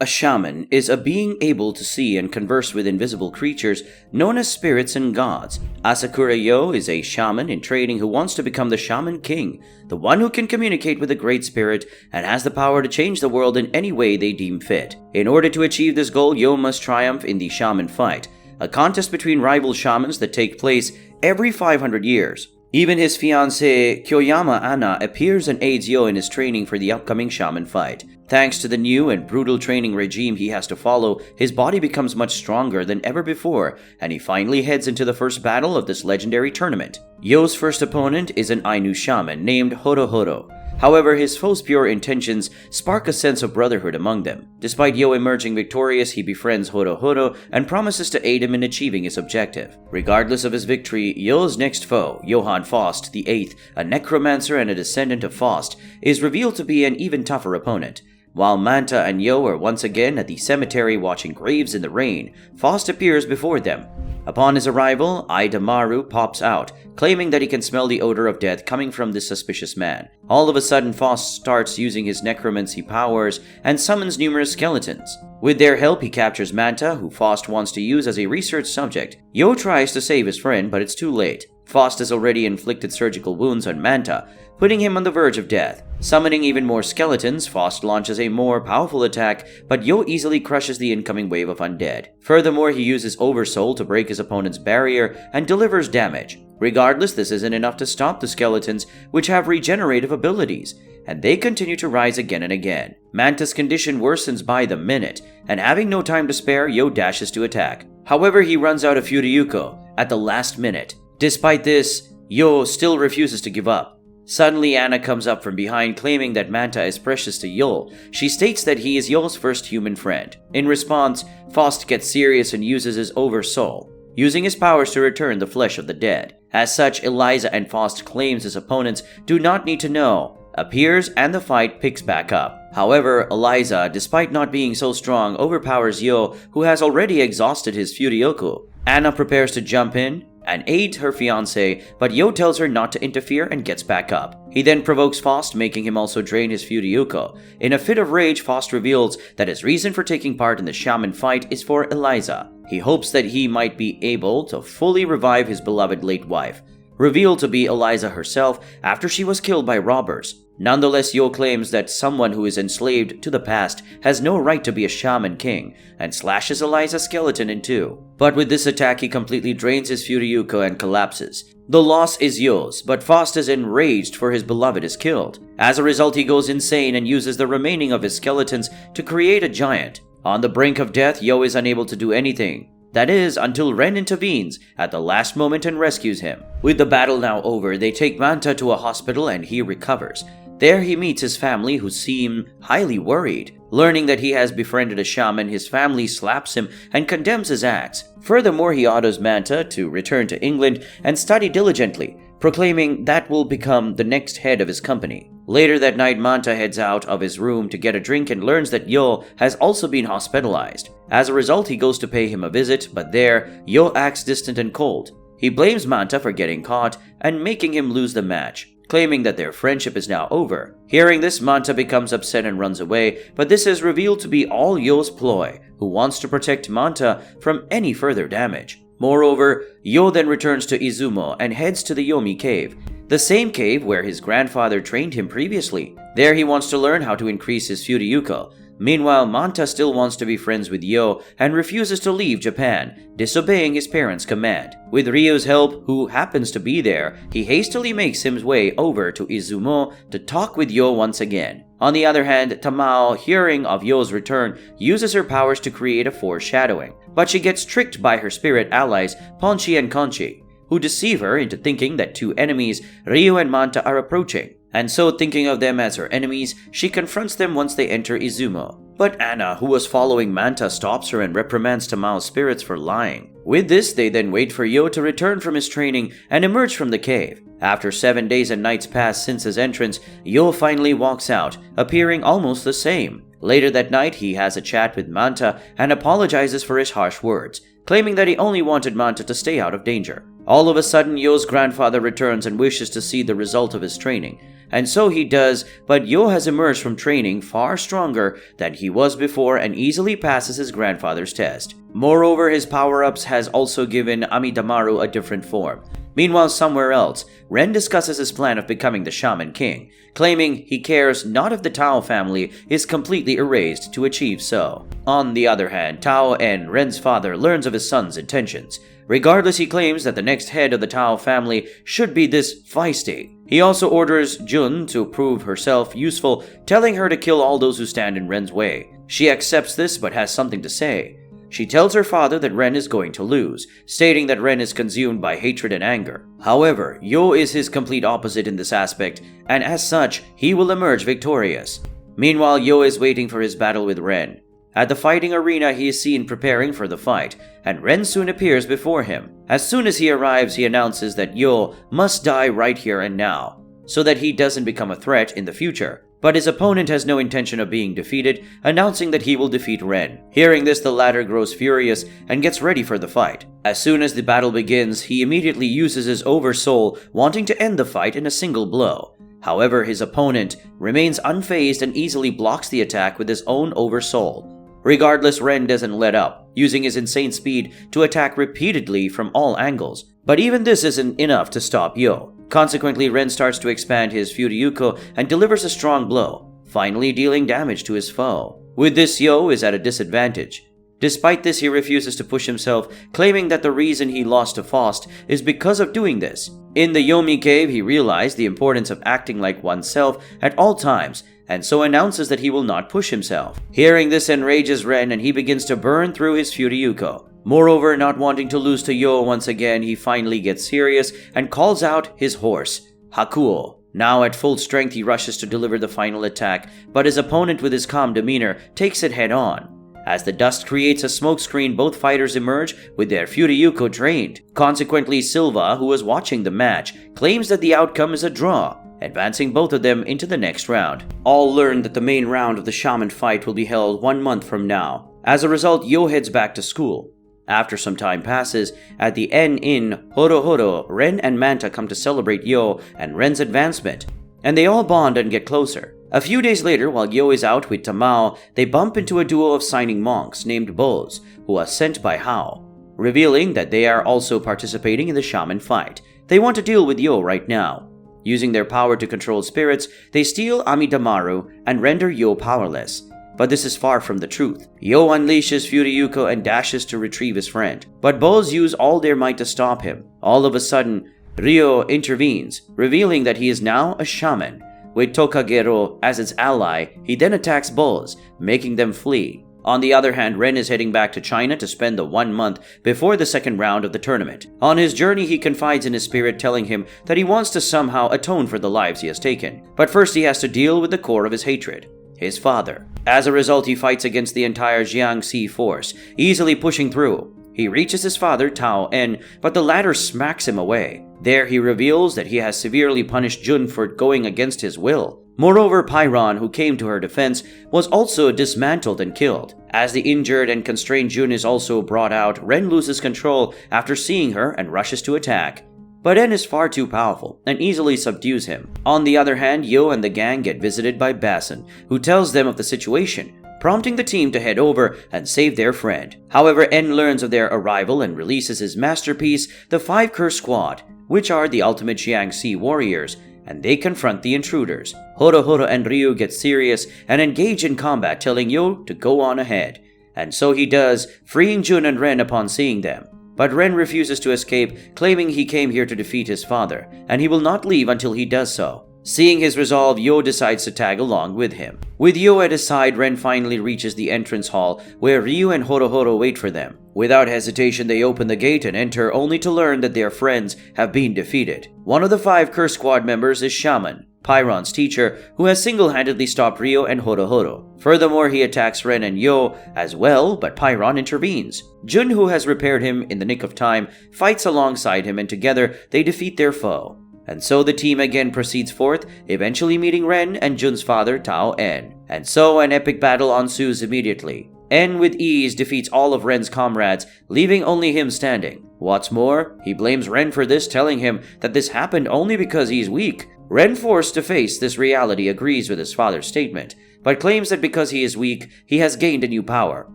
A shaman is a being able to see and converse with invisible creatures known as spirits and gods. Asakura Yoh is a shaman in training who wants to become the Shaman King, the one who can communicate with the Great Spirit and has the power to change the world in any way they deem fit. In order to achieve this goal, Yoh must triumph in the Shaman Fight, a contest between rival shamans that take place every 500 years. Even his fiancé, Kyoyama Anna, appears and aids Yoh in his training for the upcoming Shaman Fight. Thanks to the new and brutal training regime he has to follow, his body becomes much stronger than ever before, and he finally heads into the first battle of this legendary tournament. Yoh's first opponent is an Ainu shaman named Horohoro. However, his foe's pure intentions spark a sense of brotherhood among them. Despite Yoh emerging victorious, he befriends Horohoro and promises to aid him in achieving his objective. Regardless of his victory, Yoh's next foe, Johann Faust the Eighth, a necromancer and a descendant of Faust, is revealed to be an even tougher opponent. While Manta and Yoh are once again at the cemetery watching graves in the rain, Faust appears before them. Upon his arrival, Idamaru pops out, claiming that he can smell the odor of death coming from this suspicious man. All of a sudden, Faust starts using his necromancy powers and summons numerous skeletons. With their help, he captures Manta, who Faust wants to use as a research subject. Yoh tries to save his friend, but it's too late. Faust has already inflicted surgical wounds on Manta, putting him on the verge of death. Summoning even more skeletons, Faust launches a more powerful attack, but Yoh easily crushes the incoming wave of undead. Furthermore, he uses Oversoul to break his opponent's barrier and delivers damage. Regardless, this isn't enough to stop the skeletons, which have regenerative abilities, and they continue to rise again and again. Manta's condition worsens by the minute, and having no time to spare, Yoh dashes to attack. However, he runs out of Furyuko at the last minute. Despite this, Yoh still refuses to give up. Suddenly, Anna comes up from behind, claiming that Manta is precious to Yoh. She states that he is Yoh's first human friend. In response, Faust gets serious and uses his Oversoul, using his powers to return the flesh of the dead. As such, Eliza and Faust claims his opponents do not need to know, appears, and the fight picks back up. However, Eliza, despite not being so strong, overpowers Yoh, who has already exhausted his Furyoku. Anna prepares to jump in and aid her fiancé, but Yoh tells her not to interfere and gets back up. He then provokes Faust, making him also drain his Furyuko. In a fit of rage, Faust reveals that his reason for taking part in the Shaman Fight is for Eliza. He hopes that he might be able to fully revive his beloved late wife, revealed to be Eliza herself after she was killed by robbers. Nonetheless, Yoh claims that someone who is enslaved to the past has no right to be a Shaman King, and slashes Eliza's skeleton in two. But with this attack, he completely drains his Furyuko and collapses. The loss is Yoh's, but Faust is enraged for his beloved is killed. As a result, he goes insane and uses the remaining of his skeletons to create a giant. On the brink of death, Yoh is unable to do anything. That is, until Ren intervenes at the last moment and rescues him. With the battle now over, they take Manta to a hospital and he recovers. There he meets his family, who seem highly worried. Learning that he has befriended a shaman, his family slaps him and condemns his acts. Furthermore, he orders Manta to return to England and study diligently, proclaiming that will become the next head of his company. Later that night, Manta heads out of his room to get a drink and learns that Yoh has also been hospitalized. As a result, he goes to pay him a visit, but there, Yoh acts distant and cold. He blames Manta for getting caught and making him lose the match, claiming that their friendship is now over. Hearing this, Manta becomes upset and runs away, but this is revealed to be all Yoh's ploy, who wants to protect Manta from any further damage. Moreover, Yoh then returns to Izumo and heads to the Yomi cave, the same cave where his grandfather trained him previously. There he wants to learn how to increase his Furyuko. Meanwhile, Manta still wants to be friends with Yoh and refuses to leave Japan, disobeying his parents' command. With Ryu's help, who happens to be there, he hastily makes his way over to Izumo to talk with Yoh once again. On the other hand, Tamao, hearing of Yoh's return, uses her powers to create a foreshadowing, but she gets tricked by her spirit allies Ponchi and Conchi, who deceive her into thinking that two enemies, Ryu and Manta, are approaching. And so, thinking of them as her enemies, she confronts them once they enter Izumo. But Anna, who was following Manta, stops her and reprimands Tamao's spirits for lying. With this, they then wait for Yoh to return from his training and emerge from the cave. After 7 days and nights pass since his entrance, Yoh finally walks out, appearing almost the same. Later that night, he has a chat with Manta and apologizes for his harsh words, claiming that he only wanted Manta to stay out of danger. All of a sudden, Yoh's grandfather returns and wishes to see the result of his training, And so he does, but Yoh has emerged from training far stronger than he was before and easily passes his grandfather's test. Moreover, his power-ups has also given Amidamaru a different form. Meanwhile, somewhere else, Ren discusses his plan of becoming the Shaman King, claiming he cares not if the Tao family is completely erased to achieve so. On the other hand, Tao En, Ren's father, learns of his son's intentions. Regardless, he claims that the next head of the Tao family should be this feisty. He also orders Jun to prove herself useful, telling her to kill all those who stand in Ren's way. She accepts this but has something to say. She tells her father that Ren is going to lose, stating that Ren is consumed by hatred and anger. However, Yoh is his complete opposite in this aspect, and as such, he will emerge victorious. Meanwhile, Yoh is waiting for his battle with Ren. At the fighting arena, he is seen preparing for the fight, and Ren soon appears before him. As soon as he arrives, he announces that Yoh must die right here and now, so that he doesn't become a threat in the future. But his opponent has no intention of being defeated, announcing that he will defeat Ren. Hearing this, the latter grows furious and gets ready for the fight. As soon as the battle begins, he immediately uses his oversoul, wanting to end the fight in a single blow. However, his opponent remains unfazed and easily blocks the attack with his own oversoul. Regardless, Ren doesn't let up, using his insane speed to attack repeatedly from all angles. But even this isn't enough to stop Yoh. Consequently, Ren starts to expand his Furyuko and delivers a strong blow, finally dealing damage to his foe. With this, Yoh is at a disadvantage. Despite this, he refuses to push himself, claiming that the reason he lost to Faust is because of doing this. In the Yomi cave, he realized the importance of acting like oneself at all times, and so announces that he will not push himself. Hearing this enrages Ren, and he begins to burn through his Furyuko. Moreover, not wanting to lose to Yoh once again, he finally gets serious and calls out his horse, Hakuo. Now at full strength, he rushes to deliver the final attack, but his opponent, with his calm demeanor, takes it head on. As the dust creates a smokescreen, both fighters emerge with their Furyuko drained. Consequently, Silva, who was watching the match, claims that the outcome is a draw, advancing both of them into the next round. All learn that the main round of the Shaman Fight will be held 1 month from now. As a result, Yoh heads back to school. After some time passes, at the Inn Horohoro, Ren and Manta come to celebrate Yoh and Ren's advancement, and they all bond and get closer. A few days later, while Yoh is out with Tamao, they bump into a duo of signing monks named Boz, who are sent by Hao, revealing that they are also participating in the Shaman Fight. They want to deal with Yoh right now. Using their power to control spirits, they steal Amidamaru and render Yoh powerless. But this is far from the truth. Yoh unleashes Furyuko and dashes to retrieve his friend, but Boz use all their might to stop him. All of a sudden, Ryo intervenes, revealing that he is now a shaman. With Tokagero as its ally, he then attacks Boz, making them flee. On the other hand, Ren is heading back to China to spend the 1 month before the second round of the tournament. On his journey, he confides in his spirit, telling him that he wants to somehow atone for the lives he has taken. But first, he has to deal with the core of his hatred, his father. As a result, he fights against the entire Jiangxi force, easily pushing through. He reaches his father, Tao En, but the latter smacks him away. There, he reveals that he has severely punished Jun for going against his will. Moreover, Pyron, who came to her defense, was also dismantled and killed. As the injured and constrained Jun is also brought out, Ren loses control after seeing her and rushes to attack. But En is far too powerful and easily subdues him. On the other hand, Yoh and the gang get visited by Basin, who tells them of the situation, prompting the team to head over and save their friend. However, En learns of their arrival and releases his masterpiece, the 5 Curse Squad, which are the ultimate Jiangxi warriors, and they confront the intruders. Horohoro and Ryu get serious and engage in combat, telling Yoh to go on ahead. And so he does, freeing Jun and Ren upon seeing them. But Ren refuses to escape, claiming he came here to defeat his father, and he will not leave until he does so. Seeing his resolve, Yoh decides to tag along with him. With Yoh at his side, Ren finally reaches the entrance hall, where Ryu and Horohoro wait for them. Without hesitation, they open the gate and enter, only to learn that their friends have been defeated. One of the 5 Curse Squad members is Shaman, Pyron's teacher, who has single-handedly stopped Ryo and Horohoro. Furthermore, he attacks Ren and Yoh as well, but Pyron intervenes. Jun, who has repaired him in the nick of time, fights alongside him, and together they defeat their foe. And so the team again proceeds forth, eventually meeting Ren and Jun's father, Tao En. And so an epic battle ensues immediately. En with ease defeats all of Ren's comrades, leaving only him standing. What's more, he blames Ren for this, telling him that this happened only because he's weak. Ren, forced to face this reality, agrees with his father's statement, but claims that because he is weak, he has gained a new power,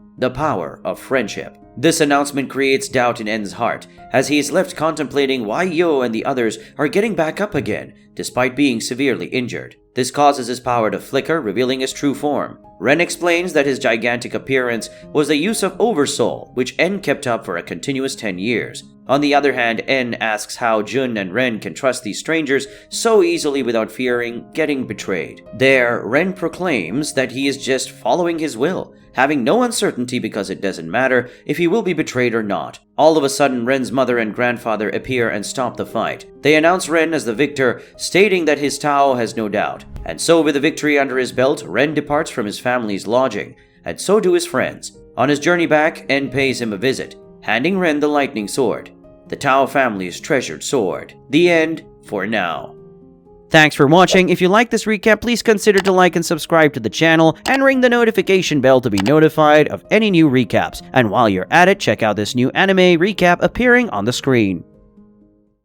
the power of friendship. This announcement creates doubt in En's heart, as he is left contemplating why Yoh and the others are getting back up again, despite being severely injured. This causes his power to flicker, revealing his true form. Ren explains that his gigantic appearance was the use of Oversoul, which En kept up for a continuous 10 years. On the other hand, En asks how Jun and Ren can trust these strangers so easily without fearing getting betrayed. There, Ren proclaims that he is just following his will, having no uncertainty because it doesn't matter if he will be betrayed or not. All of a sudden, Ren's mother and grandfather appear and stop the fight. They announce Ren as the victor, stating that his Tao has no doubt. And so, with the victory under his belt, Ren departs from his family's lodging, and so do his friends. On his journey back, En pays him a visit, handing Ren the lightning sword, the Tao family's treasured sword. The end for now. Thanks for watching. If you like this recap, please consider to like and subscribe to the channel and ring the notification bell to be notified of any new recaps. And while you're at it, check out this new anime recap appearing on the screen.